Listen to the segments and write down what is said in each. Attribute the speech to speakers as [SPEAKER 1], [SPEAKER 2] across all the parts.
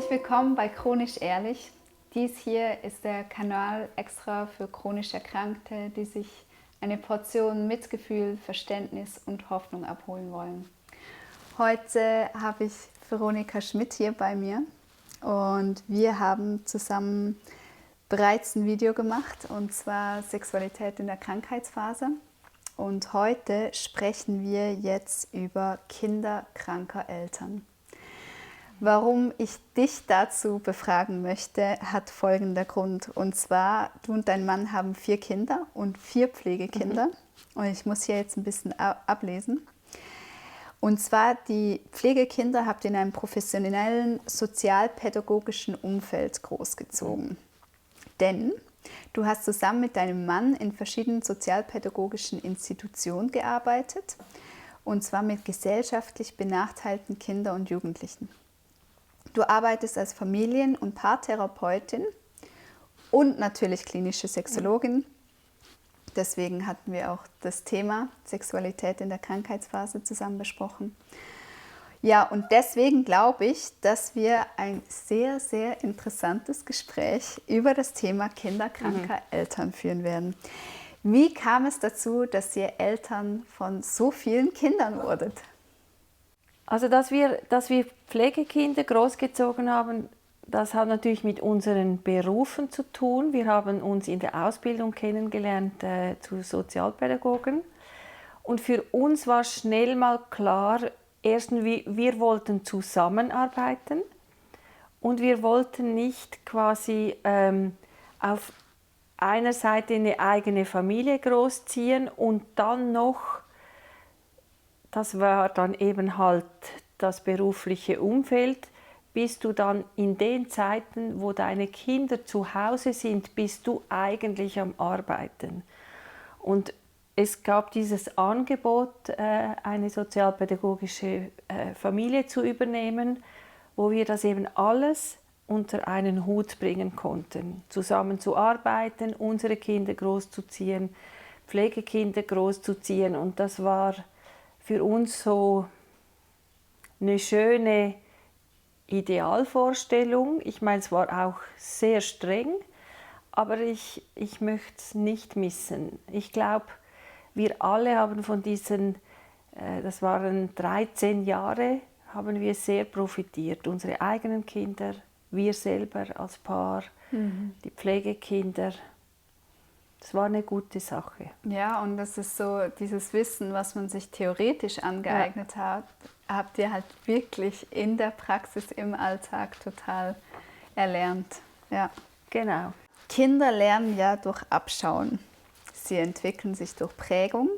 [SPEAKER 1] Herzlich willkommen bei Chronisch Ehrlich. Dies hier ist der Kanal extra für chronisch Erkrankte, die sich eine Portion Mitgefühl, Verständnis und Hoffnung abholen wollen. Heute habe ich Veronika Schmidt hier bei mir und wir haben zusammen bereits ein Video gemacht, und zwar Sexualität in der Krankheitsphase. Und heute sprechen wir jetzt über Kinder kranker Eltern. Warum ich dich dazu befragen möchte, hat folgender Grund. Und zwar, du und dein Mann haben 4 Kinder und 4 Pflegekinder. Und ich muss hier jetzt ein bisschen ablesen. Und zwar, die Pflegekinder habt ihr in einem professionellen, sozialpädagogischen Umfeld großgezogen. Denn du hast zusammen mit deinem Mann in verschiedenen sozialpädagogischen Institutionen gearbeitet. Und zwar mit gesellschaftlich benachteiligten Kindern und Jugendlichen. Du arbeitest als Familien- und Paartherapeutin und natürlich klinische Sexologin. Deswegen hatten wir auch das Thema Sexualität in der Krankheitsphase zusammen besprochen. Ja, und deswegen glaube ich, dass wir ein sehr, sehr interessantes Gespräch über das Thema kinderkranker Eltern führen werden. Wie kam es dazu, dass ihr Eltern von so vielen Kindern wurdet?
[SPEAKER 2] Also, dass wir Pflegekinder großgezogen haben, das hat natürlich mit unseren Berufen zu tun. Wir haben uns in der Ausbildung kennengelernt zu Sozialpädagogen. Und für uns war schnell mal klar, erstens, wir wollten zusammenarbeiten und wir wollten nicht quasi auf einer Seite eine eigene Familie großziehen und dann noch, das war dann eben halt das berufliche Umfeld, bist du dann in den Zeiten, wo deine Kinder zu Hause sind, bist du eigentlich am Arbeiten. Und es gab dieses Angebot, eine sozialpädagogische Familie zu übernehmen, wo wir das eben alles unter einen Hut bringen konnten. Zusammen zu arbeiten, unsere Kinder großzuziehen, Pflegekinder großzuziehen. Und das war für uns so eine schöne Idealvorstellung. Ich meine, es war auch sehr streng, aber ich möchte es nicht missen. Ich glaube, wir alle haben von diesen, das waren 13 Jahre, haben wir sehr profitiert. Unsere eigenen Kinder, wir selber als Paar, die Pflegekinder. Das war eine gute Sache.
[SPEAKER 1] Ja, und das ist so dieses Wissen, was man sich theoretisch angeeignet hat, habt ihr halt wirklich in der Praxis im Alltag total erlernt. Ja.
[SPEAKER 2] Genau.
[SPEAKER 1] Kinder lernen ja durch Abschauen. Sie entwickeln sich durch Prägung.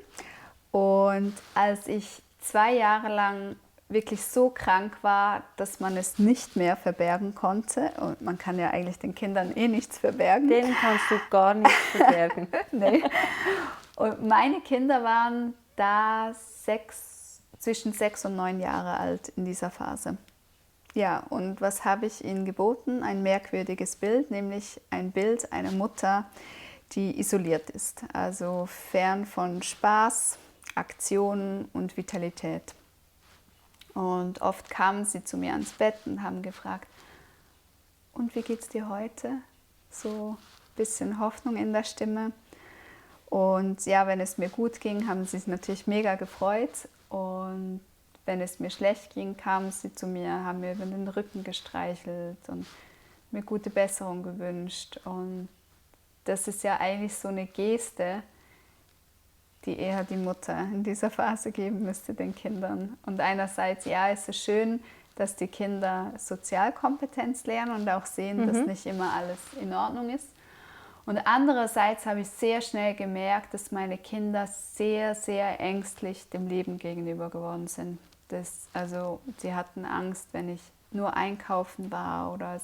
[SPEAKER 1] Und als ich 2 Jahre lang wirklich so krank war, dass man es nicht mehr verbergen konnte, und man kann ja eigentlich den Kindern eh nichts verbergen.
[SPEAKER 2] Denen kannst du gar nichts verbergen.
[SPEAKER 1] Nee. Und meine Kinder waren da zwischen 6 und 9 Jahre alt in dieser Phase. Ja, und was habe ich ihnen geboten? Ein merkwürdiges Bild, nämlich ein Bild einer Mutter, die isoliert ist, also fern von Spaß, Aktionen und Vitalität. Und oft kamen sie zu mir ans Bett und haben gefragt, und wie geht's dir heute? So ein bisschen Hoffnung in der Stimme. Und ja, wenn es mir gut ging, haben sie sich natürlich mega gefreut. Und wenn es mir schlecht ging, kamen sie zu mir, haben mir über den Rücken gestreichelt und mir gute Besserung gewünscht. Und das ist ja eigentlich so eine Geste, die eher die Mutter in dieser Phase geben müsste den Kindern. Und einerseits, ja, ist es schön, dass die Kinder Sozialkompetenz lernen und auch sehen, dass nicht immer alles in Ordnung ist. Und andererseits habe ich sehr schnell gemerkt, dass meine Kinder sehr, sehr ängstlich dem Leben gegenüber geworden sind. Also sie hatten Angst, wenn ich nur einkaufen war oder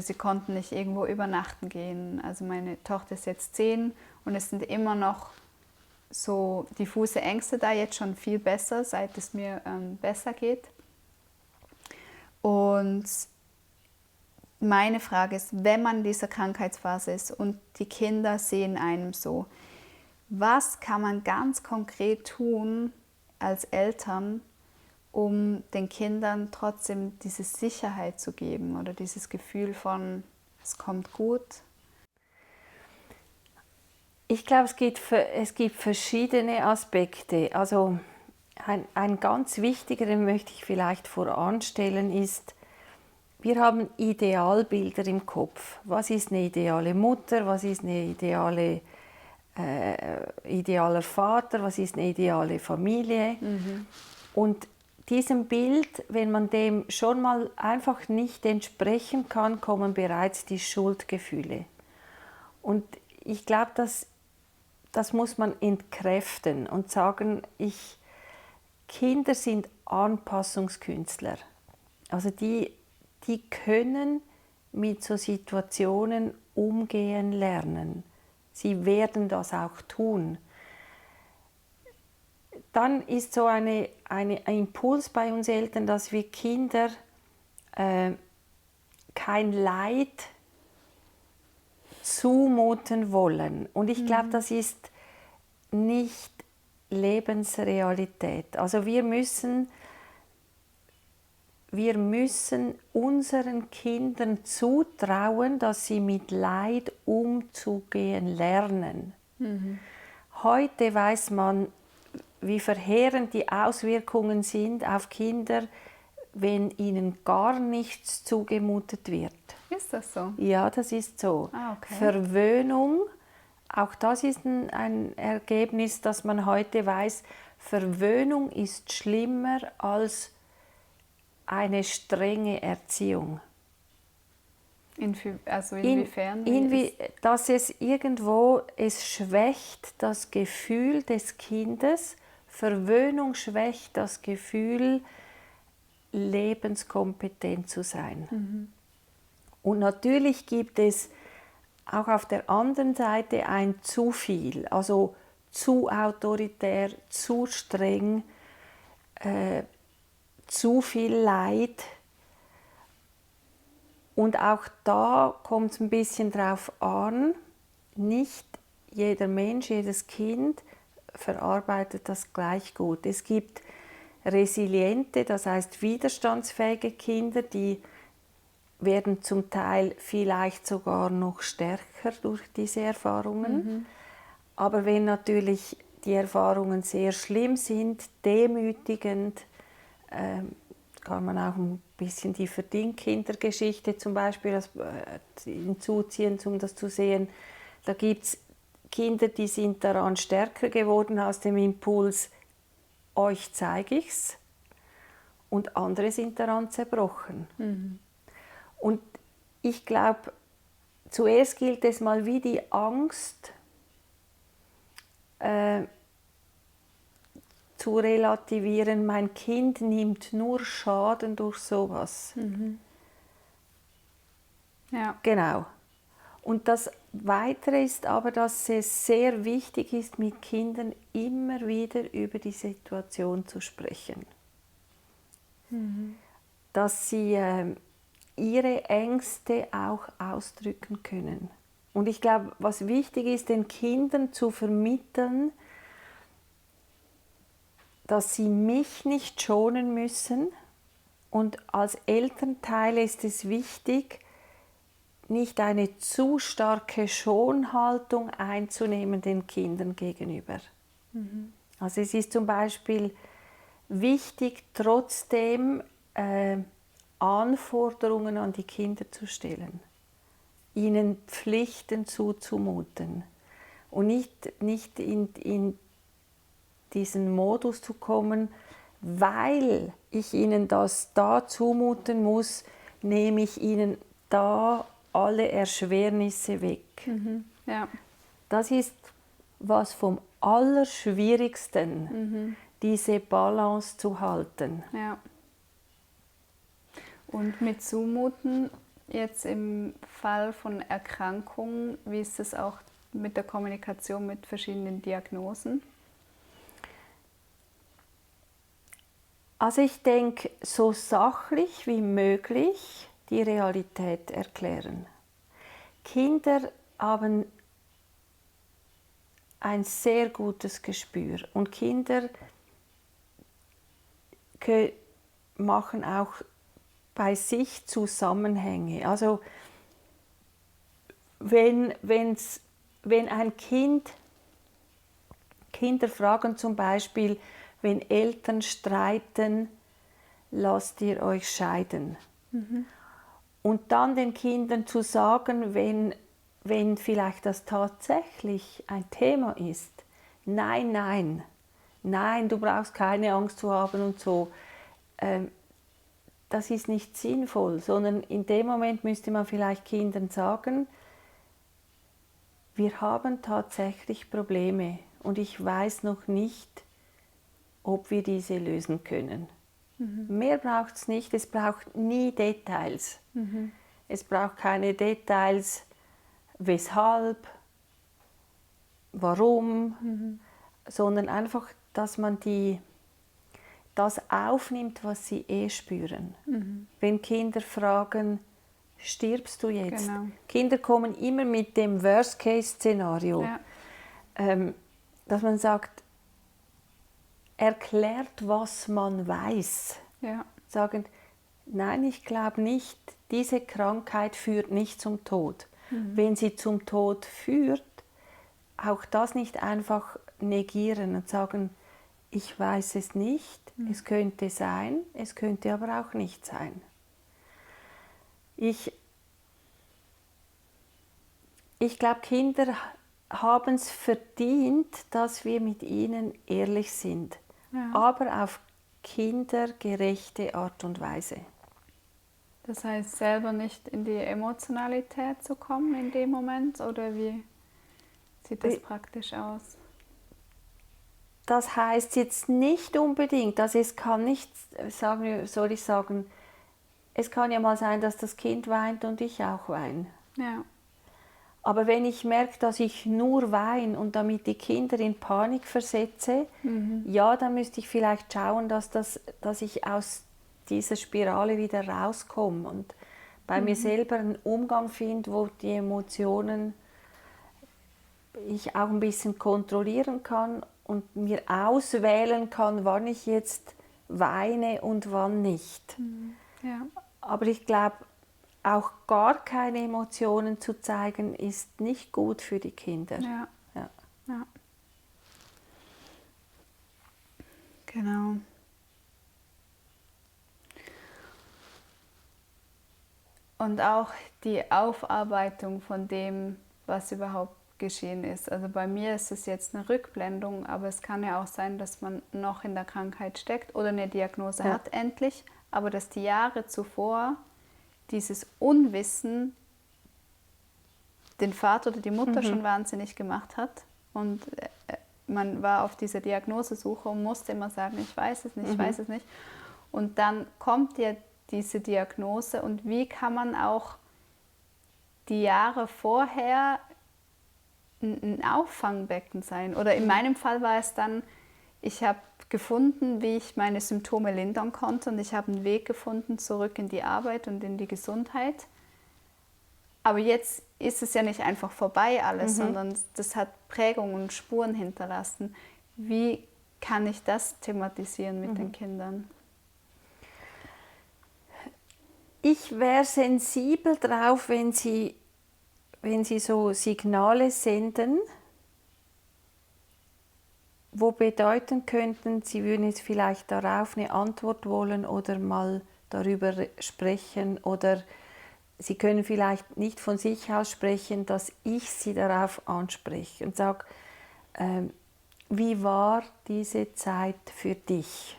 [SPEAKER 1] sie konnten nicht irgendwo übernachten gehen. Also meine Tochter ist jetzt 10 und es sind immer noch so diffuse Ängste da, jetzt schon viel besser, seit es mir besser geht. Und meine Frage ist, wenn man in dieser Krankheitsphase ist und die Kinder sehen einem so, was kann man ganz konkret tun als Eltern, um den Kindern trotzdem diese Sicherheit zu geben oder dieses Gefühl von, es kommt gut?
[SPEAKER 2] Ich glaube, es gibt verschiedene Aspekte. Also ein ganz wichtiger, den möchte ich vielleicht voranstellen, ist, wir haben Idealbilder im Kopf. Was ist eine ideale Mutter? Was ist eine idealer Vater? Was ist eine ideale Familie? Und diesem Bild, wenn man dem schon mal einfach nicht entsprechen kann, kommen bereits die Schuldgefühle. Und ich glaube, das muss man entkräften und sagen, Kinder sind Anpassungskünstler. Also die können mit so Situationen umgehen lernen. Sie werden das auch tun. Dann ist so ein Impuls bei uns Eltern, dass wir Kinder kein Leid zumuten wollen. Und ich glaube, das ist nicht Lebensrealität. Also wir müssen unseren Kindern zutrauen, dass sie mit Leid umzugehen lernen. Heute weiß man, wie verheerend die Auswirkungen sind auf Kinder, wenn ihnen gar nichts zugemutet wird.
[SPEAKER 1] Ist das so?
[SPEAKER 2] Ja, das ist so.
[SPEAKER 1] Ah, okay.
[SPEAKER 2] Verwöhnung, auch das ist ein Ergebnis, dass man heute weiß, Verwöhnung ist schlimmer als eine strenge Erziehung.
[SPEAKER 1] Inwiefern?
[SPEAKER 2] Dass es irgendwo, es schwächt das Gefühl des Kindes, Verwöhnung schwächt das Gefühl, lebenskompetent zu sein. Und natürlich gibt es auch auf der anderen Seite ein zu viel, also zu autoritär, zu streng, zu viel Leid. Und auch da kommt es ein bisschen drauf an, nicht jeder Mensch, jedes Kind verarbeitet das gleich gut. Es gibt resiliente, das heißt widerstandsfähige Kinder, die werden zum Teil vielleicht sogar noch stärker durch diese Erfahrungen. Aber wenn natürlich die Erfahrungen sehr schlimm sind, demütigend, kann man auch ein bisschen die Verdient-Kindergeschichte zum Beispiel hinzuziehen, um das zu sehen. Da gibt es Kinder, die sind daran stärker geworden aus dem Impuls, euch zeige ich's, und andere sind daran zerbrochen. Und ich glaube, zuerst gilt es mal wie die Angst zu relativieren, mein Kind nimmt nur Schaden durch sowas.
[SPEAKER 1] Ja.
[SPEAKER 2] Genau. Und das Weitere ist aber, dass es sehr wichtig ist, mit Kindern immer wieder über die Situation zu sprechen. Dass sie ihre Ängste auch ausdrücken können. Und ich glaube, was wichtig ist, den Kindern zu vermitteln, dass sie mich nicht schonen müssen. Und als Elternteile ist es wichtig, nicht eine zu starke Schonhaltung einzunehmen den Kindern gegenüber. Also es ist zum Beispiel wichtig, trotzdem Anforderungen an die Kinder zu stellen, ihnen Pflichten zuzumuten und nicht in diesen Modus zu kommen, weil ich ihnen das da zumuten muss, nehme ich ihnen da alle Erschwernisse weg.
[SPEAKER 1] Ja.
[SPEAKER 2] Das ist was vom Allerschwierigsten, diese Balance zu halten.
[SPEAKER 1] Ja. Und mit Zumuten, jetzt im Fall von Erkrankungen, wie ist es auch mit der Kommunikation mit verschiedenen Diagnosen?
[SPEAKER 2] Also ich denke, so sachlich wie möglich die Realität erklären. Kinder haben ein sehr gutes Gespür und Kinder machen auch bei sich Zusammenhänge. Also wenn ein Kinder fragen zum Beispiel, wenn Eltern streiten, lasst ihr euch scheiden. Und dann den Kindern zu sagen, wenn vielleicht das tatsächlich ein Thema ist, nein, nein, nein, du brauchst keine Angst zu haben und so, das ist nicht sinnvoll, sondern in dem Moment müsste man vielleicht Kindern sagen, wir haben tatsächlich Probleme und ich weiß noch nicht, ob wir diese lösen können. Mehr braucht es nicht, es braucht nie Details. Es braucht keine Details, weshalb, warum, sondern einfach, dass man das aufnimmt, was sie spüren. Wenn Kinder fragen, stirbst du jetzt?
[SPEAKER 1] Genau.
[SPEAKER 2] Kinder kommen immer mit dem Worst-Case-Szenario.
[SPEAKER 1] Ja.
[SPEAKER 2] Dass man sagt, erklärt, was man weiß.
[SPEAKER 1] Ja.
[SPEAKER 2] Sagen, nein, ich glaube nicht, diese Krankheit führt nicht zum Tod. Wenn sie zum Tod führt, auch das nicht einfach negieren und sagen, ich weiß es nicht, es könnte sein, es könnte aber auch nicht sein. Ich glaube, Kinder haben es verdient, dass wir mit ihnen ehrlich sind, aber auf kindergerechte Art und Weise.
[SPEAKER 1] Das heißt, selber nicht in die Emotionalität zu kommen in dem Moment, oder wie sieht das praktisch aus?
[SPEAKER 2] Das heißt jetzt nicht unbedingt, also es kann nicht, soll ich sagen, es kann ja mal sein, dass das Kind weint und ich auch weine.
[SPEAKER 1] Ja.
[SPEAKER 2] Aber wenn ich merke, dass ich nur weine und damit die Kinder in Panik versetze, ja, dann müsste ich vielleicht schauen, dass ich aus dieser Spirale wieder rauskomme und bei mir selber einen Umgang finde, wo die Emotionen ich auch ein bisschen kontrollieren kann und mir auswählen kann, wann ich jetzt weine und wann nicht.
[SPEAKER 1] Ja.
[SPEAKER 2] Aber ich glaube, auch gar keine Emotionen zu zeigen, ist nicht gut für die Kinder.
[SPEAKER 1] Ja.
[SPEAKER 2] Ja.
[SPEAKER 1] Ja. Genau. Und auch die Aufarbeitung von dem, was überhaupt geschehen ist. Also bei mir ist es jetzt eine Rückblendung, aber es kann ja auch sein, dass man noch in der Krankheit steckt oder eine Diagnose hat endlich, aber dass die Jahre zuvor dieses Unwissen den Vater oder die Mutter schon wahnsinnig gemacht hat und man war auf dieser Diagnosesuche und musste immer sagen, ich weiß es nicht, ich weiß es nicht. Und dann kommt ja diese Diagnose und wie kann man auch die Jahre vorher ein Auffangbecken sein? Oder in meinem Fall war es dann, ich habe gefunden, wie ich meine Symptome lindern konnte und ich habe einen Weg gefunden, zurück in die Arbeit und in die Gesundheit. Aber jetzt ist es ja nicht einfach vorbei alles, sondern das hat Prägungen und Spuren hinterlassen. Wie kann ich das thematisieren mit den Kindern?
[SPEAKER 2] Ich wäre sensibel drauf, wenn Sie so Signale senden, wo bedeuten könnten, Sie würden jetzt vielleicht darauf eine Antwort wollen oder mal darüber sprechen oder Sie können vielleicht nicht von sich aus sprechen, dass ich Sie darauf anspreche und sage, wie war diese Zeit für dich?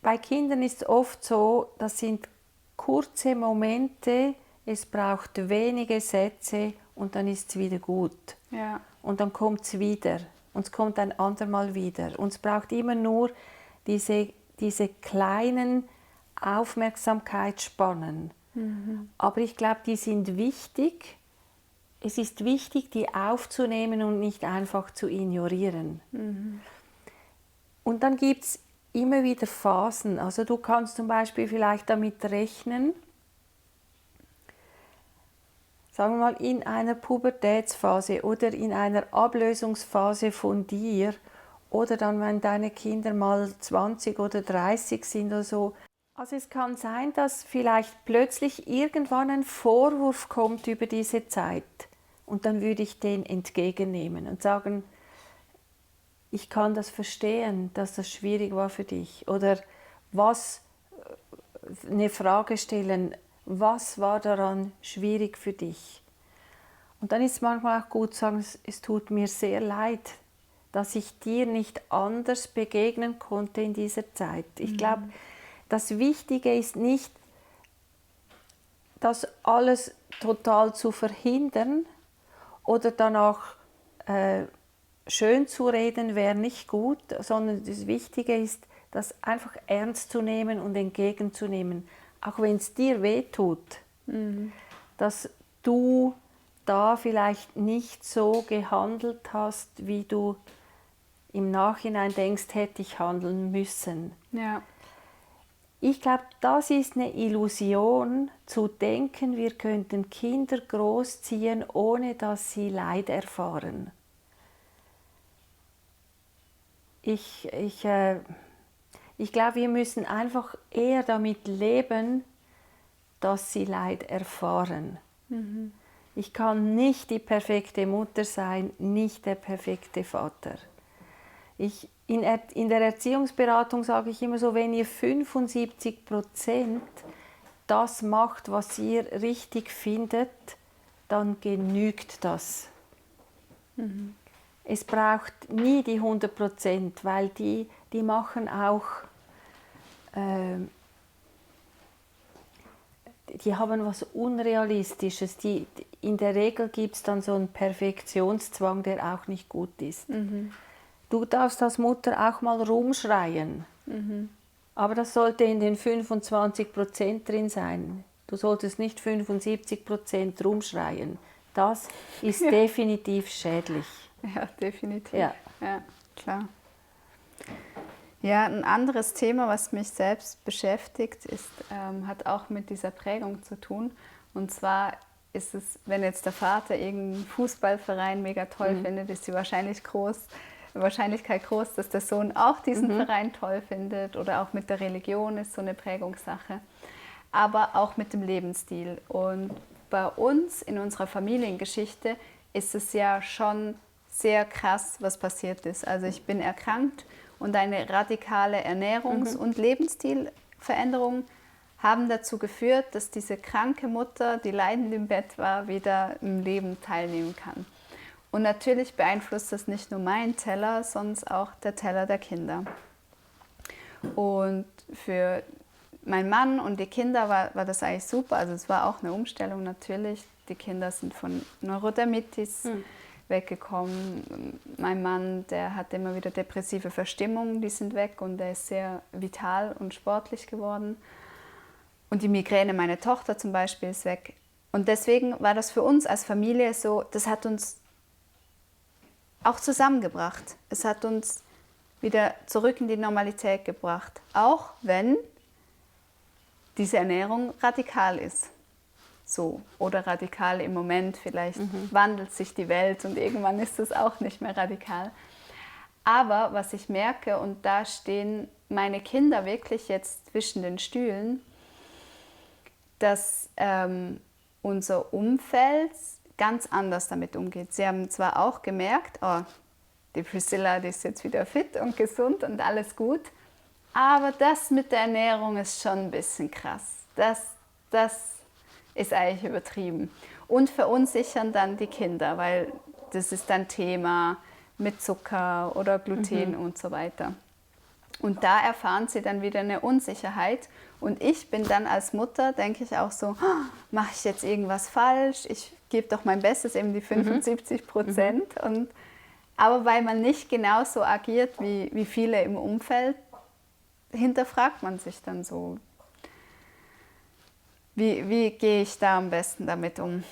[SPEAKER 2] Bei Kindern ist es oft so, das sind kurze Momente, es braucht wenige Sätze und dann ist es wieder gut.
[SPEAKER 1] Ja.
[SPEAKER 2] Und dann kommt es wieder und es kommt ein andermal wieder. Und es braucht immer nur diese kleinen Aufmerksamkeitsspannen. Aber ich glaube, die sind wichtig. Es ist wichtig, die aufzunehmen und nicht einfach zu ignorieren. Und dann gibt es immer wieder Phasen. Also du kannst zum Beispiel vielleicht damit rechnen, sagen wir mal in einer Pubertätsphase oder in einer Ablösungsphase von dir oder dann, wenn deine Kinder mal 20 oder 30 sind oder so. Also es kann sein, dass vielleicht plötzlich irgendwann ein Vorwurf kommt über diese Zeit und dann würde ich den entgegennehmen und sagen, ich kann das verstehen, dass das schwierig war für dich. Oder eine Frage stellen, was war daran schwierig für dich? Und dann ist es manchmal auch gut zu sagen, es tut mir sehr leid, dass ich dir nicht anders begegnen konnte in dieser Zeit. Ich glaube, das Wichtige ist nicht, das alles total zu verhindern oder danach schön zu reden, wäre nicht gut, sondern das Wichtige ist, das einfach ernst zu nehmen und entgegenzunehmen, auch wenn es dir wehtut, dass du da vielleicht nicht so gehandelt hast, wie du im Nachhinein denkst, hätte ich handeln müssen.
[SPEAKER 1] Ja.
[SPEAKER 2] Ich glaube, das ist eine Illusion, zu denken, wir könnten Kinder großziehen, ohne dass sie Leid erfahren. Ich glaube, wir müssen einfach eher damit leben, dass sie Leid erfahren. Ich kann nicht die perfekte Mutter sein, nicht der perfekte Vater. In der Erziehungsberatung sage ich immer so, wenn ihr 75% das macht, was ihr richtig findet, dann genügt das. Es braucht nie die 100%, weil die machen auch, die haben was Unrealistisches. In der Regel gibt es dann so einen Perfektionszwang, der auch nicht gut ist. Du darfst als Mutter auch mal rumschreien, aber das sollte in den 25% drin sein. Du solltest nicht 75% rumschreien. Das ist definitiv schädlich.
[SPEAKER 1] Ja, definitiv.
[SPEAKER 2] Ja.
[SPEAKER 1] Ja, klar. Ja, ein anderes Thema, was mich selbst beschäftigt, hat auch mit dieser Prägung zu tun. Und zwar ist es, wenn jetzt der Vater irgendeinen Fußballverein mega toll findet, ist die Wahrscheinlichkeit groß, dass der Sohn auch diesen Verein toll findet. Oder auch mit der Religion ist so eine Prägungssache. Aber auch mit dem Lebensstil. Und bei uns in unserer Familiengeschichte ist es ja schon sehr krass, was passiert ist. Also ich bin erkrankt und eine radikale Ernährungs- und Lebensstilveränderung haben dazu geführt, dass diese kranke Mutter, die leidend im Bett war, wieder im Leben teilnehmen kann. Und natürlich beeinflusst das nicht nur meinen Teller, sondern auch der Teller der Kinder. Und für meinen Mann und die Kinder war das eigentlich super. Also es war auch eine Umstellung natürlich. Die Kinder sind von Neurodermitis weggekommen. Mein Mann, der hat immer wieder depressive Verstimmungen, die sind weg und er ist sehr vital und sportlich geworden. Und die Migräne meiner Tochter zum Beispiel ist weg. Und deswegen war das für uns als Familie so, das hat uns auch zusammengebracht. Es hat uns wieder zurück in die Normalität gebracht. Auch wenn diese Ernährung radikal ist. So, oder radikal im Moment, vielleicht wandelt sich die Welt und irgendwann ist es auch nicht mehr radikal. Aber was ich merke, und da stehen meine Kinder wirklich jetzt zwischen den Stühlen, dass unser Umfeld ganz anders damit umgeht. Sie haben zwar auch gemerkt, oh, die Priscilla, die ist jetzt wieder fit und gesund und alles gut, aber das mit der Ernährung ist schon ein bisschen krass. Das ist eigentlich übertrieben. Und verunsichern dann die Kinder, weil das ist dann Thema mit Zucker oder Gluten und so weiter. Und da erfahren sie dann wieder eine Unsicherheit. Und ich bin dann als Mutter, denke ich auch so, mache ich jetzt irgendwas falsch? Ich gebe doch mein Bestes, eben die 75%. Aber weil man nicht genauso agiert wie viele im Umfeld, hinterfragt man sich dann so. Wie gehe ich da am besten damit um?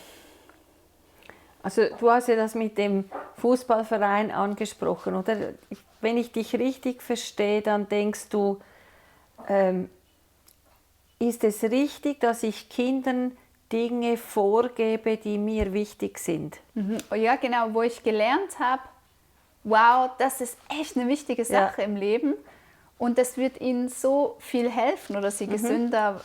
[SPEAKER 2] Also du hast ja das mit dem Fußballverein angesprochen, oder? Wenn ich dich richtig verstehe, dann denkst du, ist es richtig, dass ich Kindern Dinge vorgebe, die mir wichtig sind?
[SPEAKER 1] Ja, genau, wo ich gelernt habe, wow, das ist echt eine wichtige Sache im Leben und das wird ihnen so viel helfen oder sie gesünder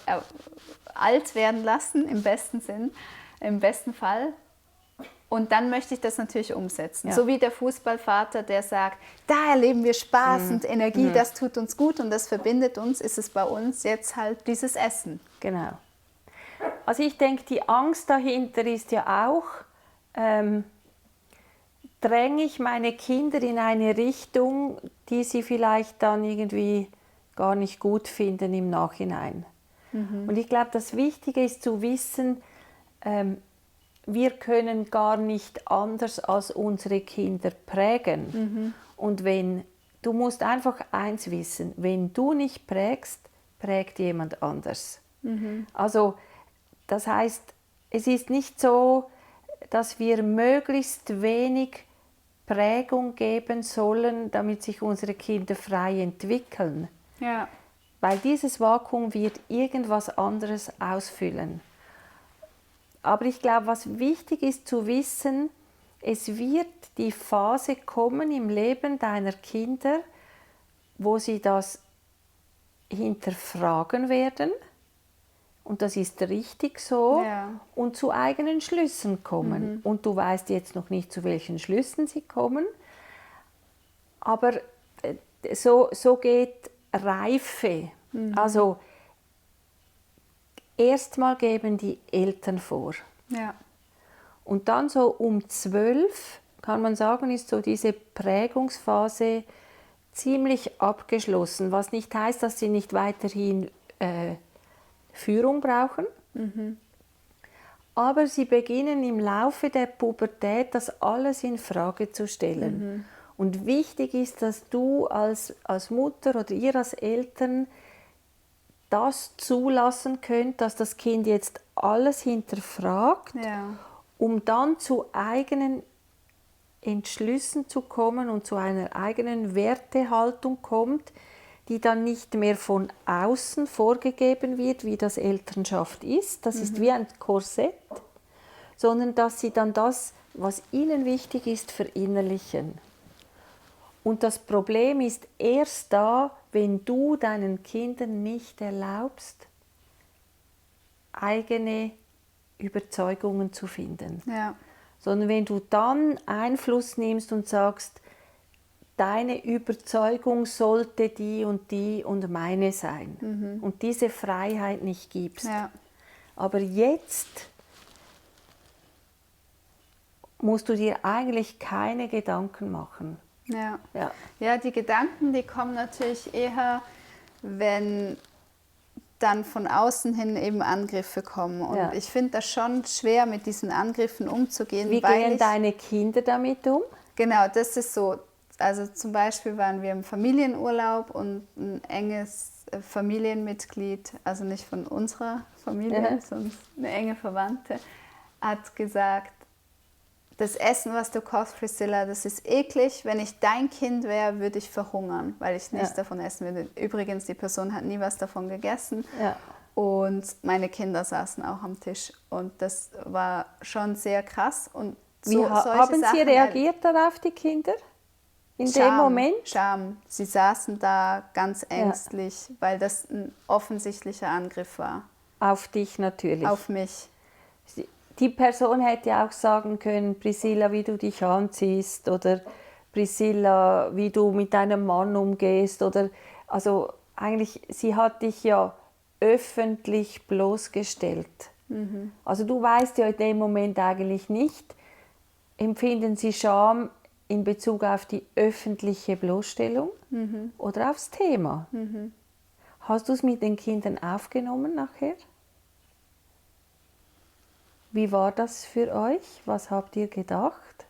[SPEAKER 1] alt werden lassen, im besten Sinn, im besten Fall. Und dann möchte ich das natürlich umsetzen.
[SPEAKER 2] Ja.
[SPEAKER 1] So wie der Fußballvater, der sagt, da erleben wir Spaß und Energie, das tut uns gut und das verbindet uns, ist es bei uns jetzt halt dieses Essen.
[SPEAKER 2] Genau. Also ich denke, die Angst dahinter ist ja auch, dränge ich meine Kinder in eine Richtung, die sie vielleicht dann irgendwie gar nicht gut finden im Nachhinein. Und ich glaube, das Wichtige ist zu wissen, wir können gar nicht anders als unsere Kinder prägen. Und du musst einfach eins wissen, wenn du nicht prägst, prägt jemand anders. Also das heißt, es ist nicht so, dass wir möglichst wenig Prägung geben sollen, damit sich unsere Kinder frei entwickeln.
[SPEAKER 1] Ja.
[SPEAKER 2] Weil dieses Vakuum wird irgendwas anderes ausfüllen. Aber ich glaube, was wichtig ist zu wissen, es wird die Phase kommen im Leben deiner Kinder, wo sie das hinterfragen werden. Und das ist richtig so.
[SPEAKER 1] Ja.
[SPEAKER 2] Und zu eigenen Schlüssen kommen. Und du weißt jetzt noch nicht, zu welchen Schlüssen sie kommen. Aber so geht Reife. Also erstmal geben die Eltern vor.
[SPEAKER 1] Ja.
[SPEAKER 2] Und dann so um 12, kann man sagen, ist so diese Prägungsphase ziemlich abgeschlossen. Was nicht heißt, dass sie nicht weiterhin Führung brauchen. Aber sie beginnen im Laufe der Pubertät das alles in Frage zu stellen. Und wichtig ist, dass du als Mutter oder ihr als Eltern das zulassen könnt, dass das Kind jetzt alles hinterfragt, um dann zu eigenen Entschlüssen zu kommen und zu einer eigenen Wertehaltung kommt, die dann nicht mehr von außen vorgegeben wird, wie das Elternschaft ist. Das ist wie ein Korsett, sondern dass sie dann das, was ihnen wichtig ist, verinnerlichen. Und das Problem ist erst da, wenn du deinen Kindern nicht erlaubst, eigene Überzeugungen zu finden.
[SPEAKER 1] Ja.
[SPEAKER 2] Sondern wenn du dann Einfluss nimmst und sagst, deine Überzeugung sollte die und meine sein. Und diese Freiheit nicht gibst.
[SPEAKER 1] Ja.
[SPEAKER 2] Aber jetzt musst du dir eigentlich keine Gedanken machen.
[SPEAKER 1] Ja.
[SPEAKER 2] Ja.
[SPEAKER 1] Ja, die Gedanken, die kommen natürlich eher, wenn dann von außen hin eben Angriffe kommen. Und ich finde das schon schwer, mit diesen Angriffen umzugehen.
[SPEAKER 2] Wie gehen deine Kinder damit um?
[SPEAKER 1] Genau, das ist so. Also zum Beispiel waren wir im Familienurlaub und ein enges Familienmitglied, also nicht von unserer Familie, sondern eine enge Verwandte, hat gesagt, das Essen, was du kochst, Priscilla, das ist eklig. Wenn ich dein Kind wäre, würde ich verhungern, weil ich nichts davon essen würde. Übrigens, die Person hat nie was davon gegessen.
[SPEAKER 2] Ja.
[SPEAKER 1] Und meine Kinder saßen auch am Tisch. Und das war schon sehr krass. Und
[SPEAKER 2] Wie haben Sie reagiert darauf, die Kinder? In dem Moment?
[SPEAKER 1] Scham. Sie saßen da ganz ängstlich, weil das ein offensichtlicher Angriff war.
[SPEAKER 2] Auf dich natürlich.
[SPEAKER 1] Auf mich.
[SPEAKER 2] Die Person hätte auch sagen können, Priscilla, wie du dich anziehst oder Priscilla, wie du mit deinem Mann umgehst. Oder, also eigentlich, sie hat dich ja öffentlich bloßgestellt. Also du weißt ja in dem Moment eigentlich nicht, empfinden sie Scham in Bezug auf die öffentliche Bloßstellung oder aufs Thema. Hast du es mit den Kindern aufgenommen nachher? Wie war das für euch? Was habt ihr gedacht?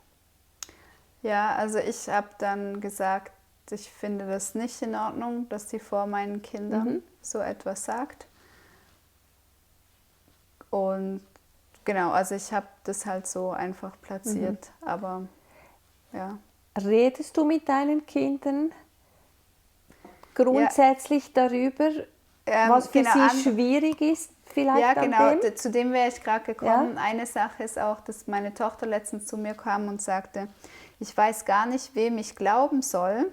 [SPEAKER 1] Ja, also ich habe dann gesagt, ich finde das nicht in Ordnung, dass sie vor meinen Kindern so etwas sagt. Und genau, also ich habe das halt so einfach platziert, aber ja.
[SPEAKER 2] Redest du mit deinen Kindern grundsätzlich darüber, was für sie schwierig ist? Vielleicht
[SPEAKER 1] ja, genau,
[SPEAKER 2] dem?
[SPEAKER 1] zu dem wäre ich gerade gekommen. Ja? Eine Sache ist auch, dass meine Tochter letztens zu mir kam und sagte, ich weiß gar nicht, wem ich glauben soll,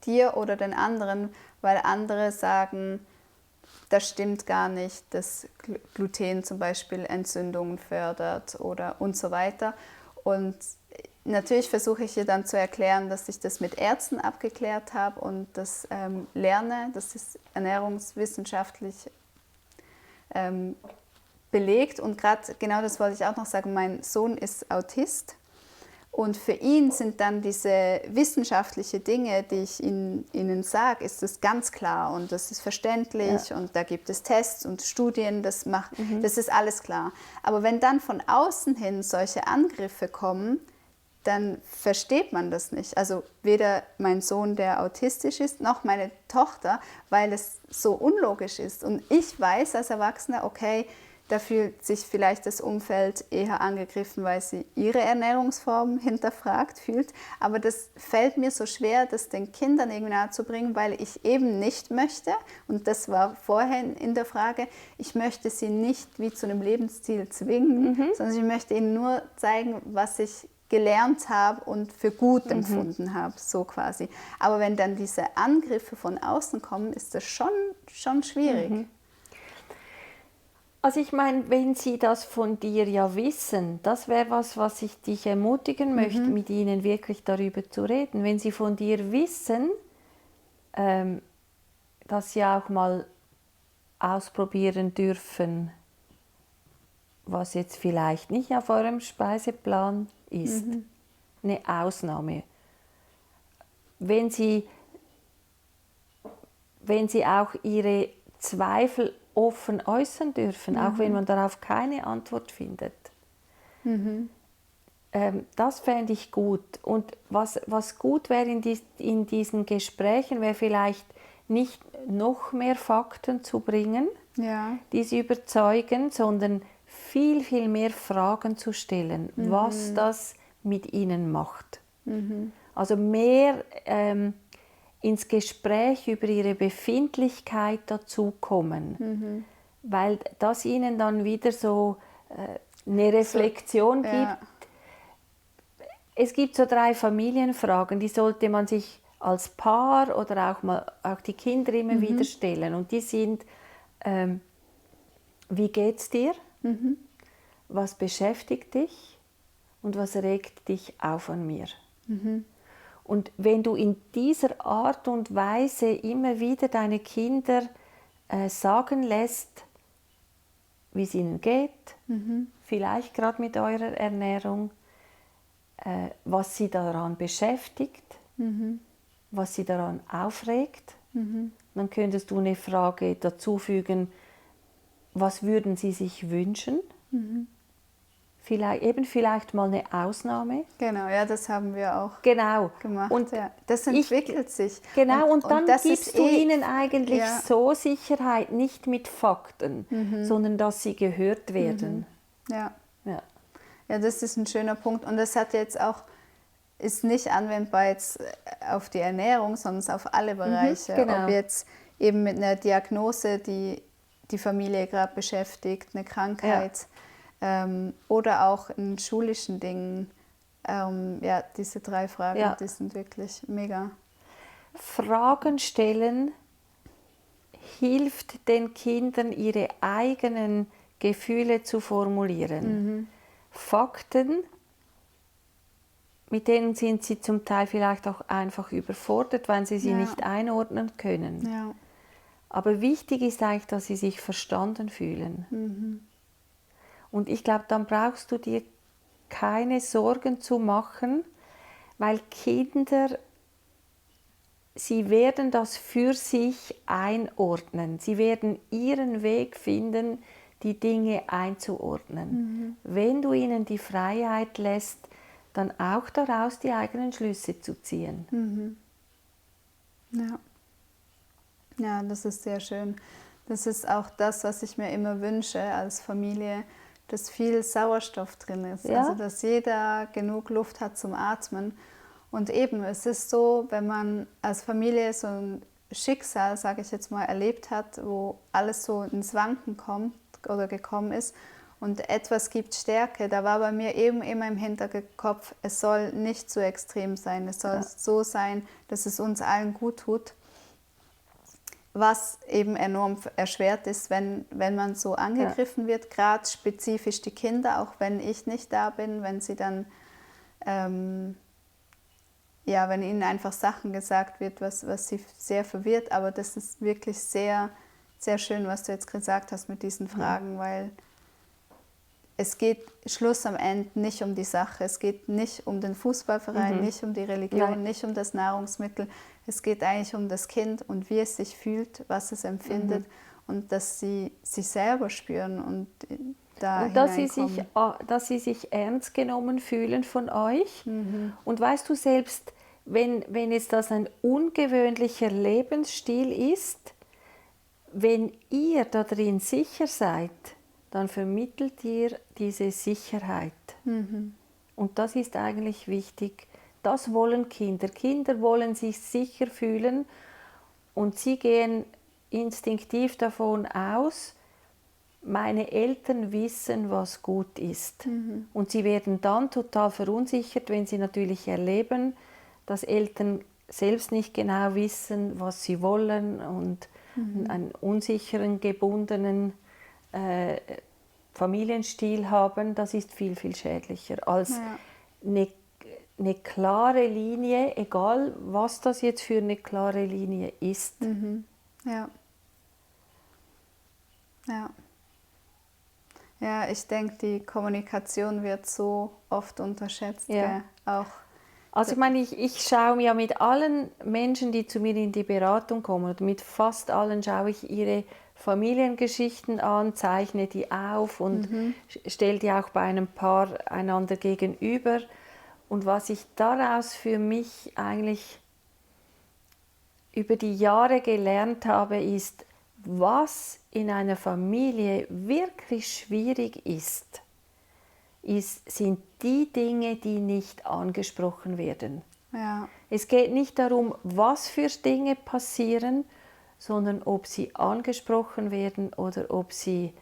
[SPEAKER 1] dir oder den anderen, weil andere sagen, das stimmt gar nicht, dass Gluten zum Beispiel Entzündungen fördert oder und so weiter. Und natürlich versuche ich ihr dann zu erklären, dass ich das mit Ärzten abgeklärt habe und das lerne, das ist ernährungswissenschaftlich belegt. Und gerade genau das wollte ich auch noch sagen, mein Sohn ist Autist. Und für ihn sind dann diese wissenschaftlichen Dinge, die ich ihnen sage, ist das ganz klar und das ist verständlich und da gibt es Tests und Studien, das ist alles klar. Aber wenn dann von außen hin solche Angriffe kommen, dann versteht man das nicht. Also weder mein Sohn, der autistisch ist, noch meine Tochter, weil es so unlogisch ist. Und ich weiß als Erwachsener, okay, da fühlt sich vielleicht das Umfeld eher angegriffen, weil sie ihre Ernährungsform hinterfragt fühlt. Aber das fällt mir so schwer, das den Kindern irgendwie nahezubringen, weil ich eben nicht möchte, und das war vorhin in der Frage, ich möchte sie nicht wie zu einem Lebensstil zwingen, sondern ich möchte ihnen nur zeigen, was ich gelernt habe und für gut empfunden habe, so quasi. Aber wenn dann diese Angriffe von außen kommen, ist das schon schwierig.
[SPEAKER 2] Also ich meine, wenn sie das von dir ja wissen, das wäre was ich dich ermutigen möchte, mit ihnen wirklich darüber zu reden. Wenn sie von dir wissen, dass sie auch mal ausprobieren dürfen, was jetzt vielleicht nicht auf eurem Speiseplan ist, eine Ausnahme. Wenn sie auch ihre Zweifel offen äußern dürfen, auch wenn man darauf keine Antwort findet. Das fände ich gut. Und was gut wäre in diesen Gesprächen, wäre vielleicht nicht noch mehr Fakten zu bringen, die sie überzeugen, sondern viel, viel mehr Fragen zu stellen, was das mit ihnen macht. Also mehr ins Gespräch über ihre Befindlichkeit dazukommen, weil das ihnen dann wieder so eine Reflexion gibt. Es gibt so 3 Familienfragen, die sollte man sich als Paar oder auch die Kinder immer wieder stellen. Und die sind, wie geht's dir? Was beschäftigt dich? Und was regt dich auf an mir? Und wenn du in dieser Art und Weise immer wieder deine Kinder sagen lässt, wie es ihnen geht, vielleicht gerade mit eurer Ernährung, was sie daran beschäftigt, was sie daran aufregt, dann könntest du eine Frage dazufügen, was würden sie sich wünschen? Vielleicht mal eine Ausnahme.
[SPEAKER 1] Genau, ja, das haben wir auch gemacht.
[SPEAKER 2] Und
[SPEAKER 1] das entwickelt sich.
[SPEAKER 2] Genau, und dann gibst du ihnen eigentlich so Sicherheit, nicht mit Fakten, sondern dass sie gehört werden.
[SPEAKER 1] Ja, das ist ein schöner Punkt. Und das hat jetzt auch, ist nicht anwendbar jetzt auf die Ernährung, sondern auf alle Bereiche.
[SPEAKER 2] Genau.
[SPEAKER 1] Ob jetzt eben mit einer Diagnose, die die Familie gerade beschäftigt, eine Krankheit, oder auch in schulischen Dingen. Diese 3 Fragen, die sind wirklich mega.
[SPEAKER 2] Fragen stellen hilft den Kindern, ihre eigenen Gefühle zu formulieren. Fakten, mit denen sind sie zum Teil vielleicht auch einfach überfordert, weil sie sie nicht einordnen können.
[SPEAKER 1] Ja.
[SPEAKER 2] Aber wichtig ist eigentlich, dass sie sich verstanden fühlen. Und ich glaube, dann brauchst du dir keine Sorgen zu machen, weil Kinder, sie werden das für sich einordnen. Sie werden ihren Weg finden, die Dinge einzuordnen. Wenn du ihnen die Freiheit lässt, dann auch daraus die eigenen Schlüsse zu ziehen.
[SPEAKER 1] Ja, das ist sehr schön. Das ist auch das, was ich mir immer wünsche als Familie, dass viel Sauerstoff drin ist, also dass jeder genug Luft hat zum Atmen. Und eben, es ist so, wenn man als Familie so ein Schicksal, sage ich jetzt mal, erlebt hat, wo alles so ins Wanken kommt oder gekommen ist Und etwas gibt Stärke. Da war bei mir eben immer im Hinterkopf, es soll nicht zu extrem sein. Es soll so sein, dass es uns allen gut tut. Was eben enorm erschwert ist, wenn man so angegriffen wird, gerade spezifisch die Kinder, auch wenn ich nicht da bin, wenn sie dann, wenn ihnen einfach Sachen gesagt wird, was sie sehr verwirrt. Aber das ist wirklich sehr, sehr schön, was du jetzt gesagt hast mit diesen Fragen, weil es geht Schluss am Ende nicht um die Sache. Es geht nicht um den Fußballverein, nicht um die Religion, nicht um das Nahrungsmittel. Es geht eigentlich um das Kind und wie es sich fühlt, was es empfindet und dass sie sich selber spüren und da
[SPEAKER 2] und dass sie sich ernst genommen fühlen von euch. Und weißt du selbst, wenn jetzt das ein ungewöhnlicher Lebensstil ist, wenn ihr da drin sicher seid, dann vermittelt ihr diese Sicherheit. Und das ist eigentlich wichtig. Das wollen Kinder. Kinder wollen sich sicher fühlen und sie gehen instinktiv davon aus, meine Eltern wissen, was gut ist. Und sie werden dann total verunsichert, wenn sie natürlich erleben, dass Eltern selbst nicht genau wissen, was sie wollen und einen unsicheren, gebundenen Familienstil haben. Das ist viel, viel schädlicher als eine klare Linie, egal was das jetzt für eine klare Linie ist.
[SPEAKER 1] Ja, ich denke, die Kommunikation wird so oft unterschätzt. Gell? Auch
[SPEAKER 2] also ich meine, ich schaue mir mit allen Menschen, die zu mir in die Beratung kommen, oder mit fast allen schaue ich ihre Familiengeschichten an, zeichne die auf und stelle die auch bei einem Paar einander gegenüber. Und was ich daraus für mich eigentlich über die Jahre gelernt habe, ist, was in einer Familie wirklich schwierig ist, sind die Dinge, die nicht angesprochen werden. Es geht nicht darum, was für Dinge passieren, sondern ob sie angesprochen werden oder ob sie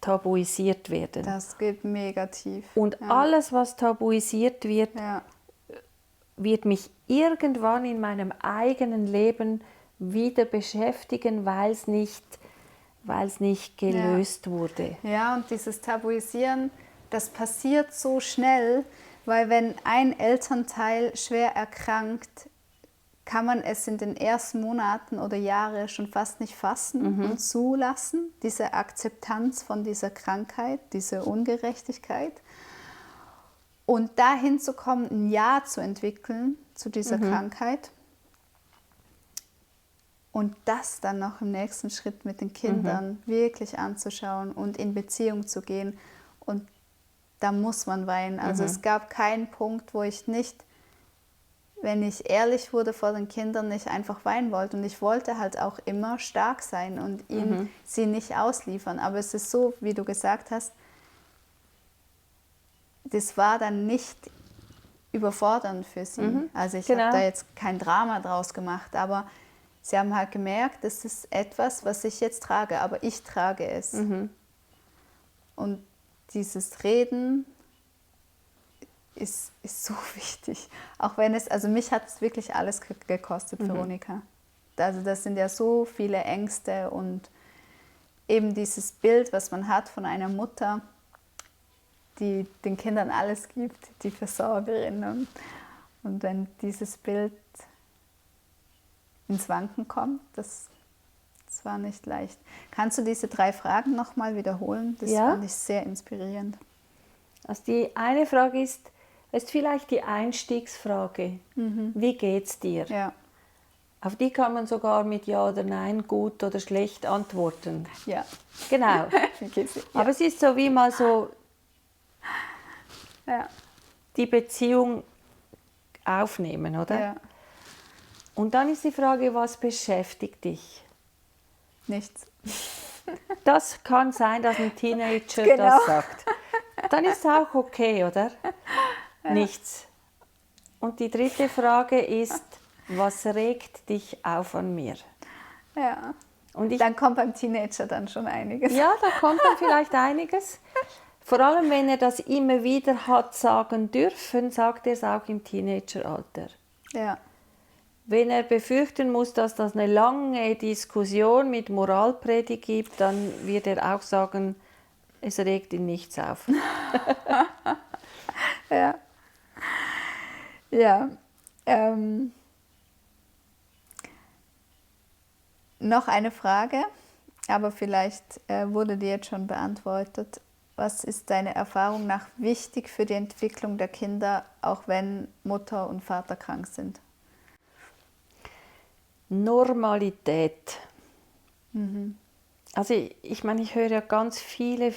[SPEAKER 2] tabuisiert werden.
[SPEAKER 1] Das geht mega tief.
[SPEAKER 2] Und alles, was tabuisiert wird, wird mich irgendwann in meinem eigenen Leben wieder beschäftigen, weil es nicht gelöst wurde.
[SPEAKER 1] Ja, und dieses Tabuisieren, das passiert so schnell, weil wenn ein Elternteil schwer erkrankt, kann man es in den ersten Monaten oder Jahren schon fast nicht fassen und zulassen, diese Akzeptanz von dieser Krankheit, diese Ungerechtigkeit. Und dahin zu kommen, ein Ja zu entwickeln zu dieser Krankheit und das dann noch im nächsten Schritt mit den Kindern wirklich anzuschauen und in Beziehung zu gehen. Und da muss man weinen. Also es gab keinen Punkt, wo ich nicht, wenn ich ehrlich wurde vor den Kindern, nicht einfach weinen wollte. Und ich wollte halt auch immer stark sein und sie nicht ausliefern. Aber es ist so, wie du gesagt hast, das war dann nicht überfordernd für sie. Also ich habe da jetzt kein Drama draus gemacht, aber sie haben halt gemerkt, das ist etwas, was ich jetzt trage, aber ich trage es. Und dieses Reden ist so wichtig. Auch wenn es, also mich hat es wirklich alles gekostet, Veronika. Also das sind ja so viele Ängste und eben dieses Bild, was man hat von einer Mutter, die den Kindern alles gibt, die Versorgerin. Und wenn dieses Bild ins Wanken kommt, das war nicht leicht. Kannst du diese 3 Fragen nochmal wiederholen? Das fand ich sehr inspirierend.
[SPEAKER 2] Also die eine Frage ist vielleicht die Einstiegsfrage. Wie geht's dir?
[SPEAKER 1] Ja.
[SPEAKER 2] Auf die kann man sogar mit Ja oder Nein, gut oder schlecht antworten.
[SPEAKER 1] Ja.
[SPEAKER 2] Genau. Aber es ist so wie mal so die Beziehung aufnehmen, oder?
[SPEAKER 1] Ja.
[SPEAKER 2] Und dann ist die Frage, was beschäftigt dich?
[SPEAKER 1] Nichts.
[SPEAKER 2] Das kann sein, dass ein Teenager das sagt. Dann ist es auch okay, oder? Nichts. Und die dritte Frage ist, was regt dich auf an mir?
[SPEAKER 1] Ja.
[SPEAKER 2] Und
[SPEAKER 1] dann kommt beim Teenager dann schon einiges.
[SPEAKER 2] Ja, da kommt dann vielleicht einiges. Vor allem, wenn er das immer wieder hat sagen dürfen, sagt er es auch im Teenageralter.
[SPEAKER 1] Ja.
[SPEAKER 2] Wenn er befürchten muss, dass das eine lange Diskussion mit Moralpredigt gibt, dann wird er auch sagen, es regt ihn nichts auf.
[SPEAKER 1] Ja. Ja. Noch eine Frage, aber vielleicht wurde die jetzt schon beantwortet. Was ist deiner Erfahrung nach wichtig für die Entwicklung der Kinder, auch wenn Mutter und Vater krank sind?
[SPEAKER 2] Normalität. Also ich meine, ich höre ja ganz viele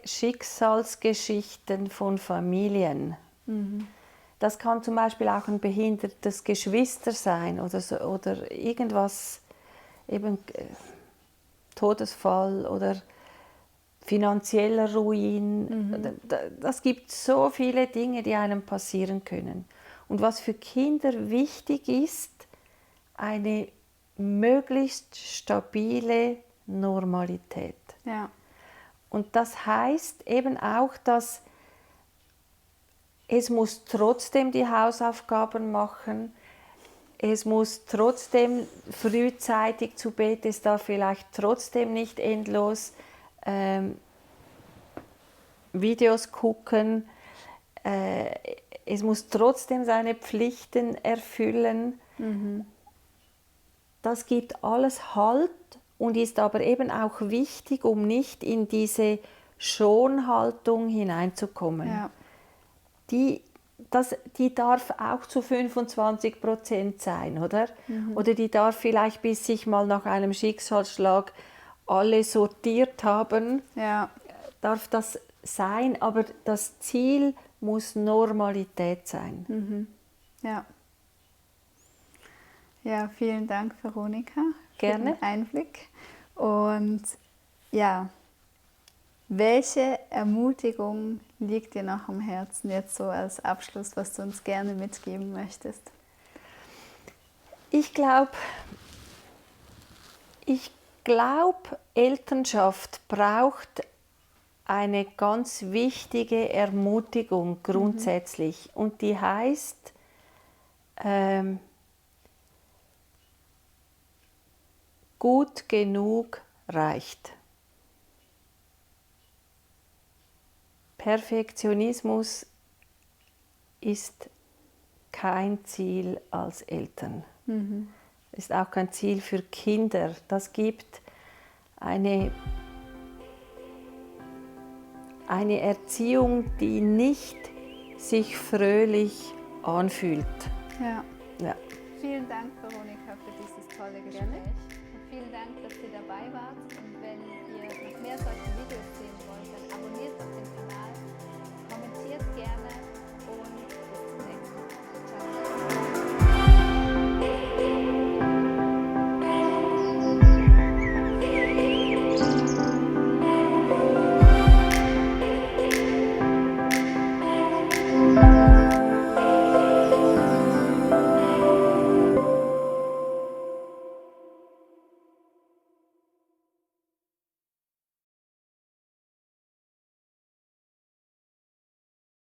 [SPEAKER 2] Schicksalsgeschichten von Familien. Das kann zum Beispiel auch ein behindertes Geschwister sein oder irgendwas, eben Todesfall oder finanzieller Ruin. Das gibt so viele Dinge, die einem passieren können. Und was für Kinder wichtig ist, eine möglichst stabile Normalität.
[SPEAKER 1] Ja.
[SPEAKER 2] Und das heißt eben auch, dass es muss trotzdem die Hausaufgaben machen, es muss trotzdem frühzeitig zu Bett, es darf vielleicht trotzdem nicht endlos Videos gucken, es muss trotzdem seine Pflichten erfüllen. Das gibt alles Halt und ist aber eben auch wichtig, um nicht in diese Schonhaltung hineinzukommen.
[SPEAKER 1] Ja.
[SPEAKER 2] Die darf auch zu 25% sein, oder? Oder die darf vielleicht, bis sich mal nach einem Schicksalsschlag alle sortiert haben,
[SPEAKER 1] Ja.
[SPEAKER 2] darf das sein, aber das Ziel muss Normalität sein.
[SPEAKER 1] Ja. Ja, vielen Dank, Veronika,
[SPEAKER 2] Gerne.
[SPEAKER 1] für den Einblick. Und ja, welche Ermutigung liegt dir noch am Herzen jetzt so als Abschluss, was du uns gerne mitgeben möchtest?
[SPEAKER 2] Ich glaube, Elternschaft braucht eine ganz wichtige Ermutigung grundsätzlich. Und die heißt, gut genug reicht. Perfektionismus ist kein Ziel als Eltern. Ist auch kein Ziel für Kinder. Das gibt eine Erziehung, die nicht sich fröhlich anfühlt.
[SPEAKER 1] Ja.
[SPEAKER 2] Ja.
[SPEAKER 1] Vielen Dank, Veronika, für dieses tolle Gespräch. Und vielen Dank, dass ihr dabei wart. Und wenn ihr noch mehr solche Videos sehen wollt,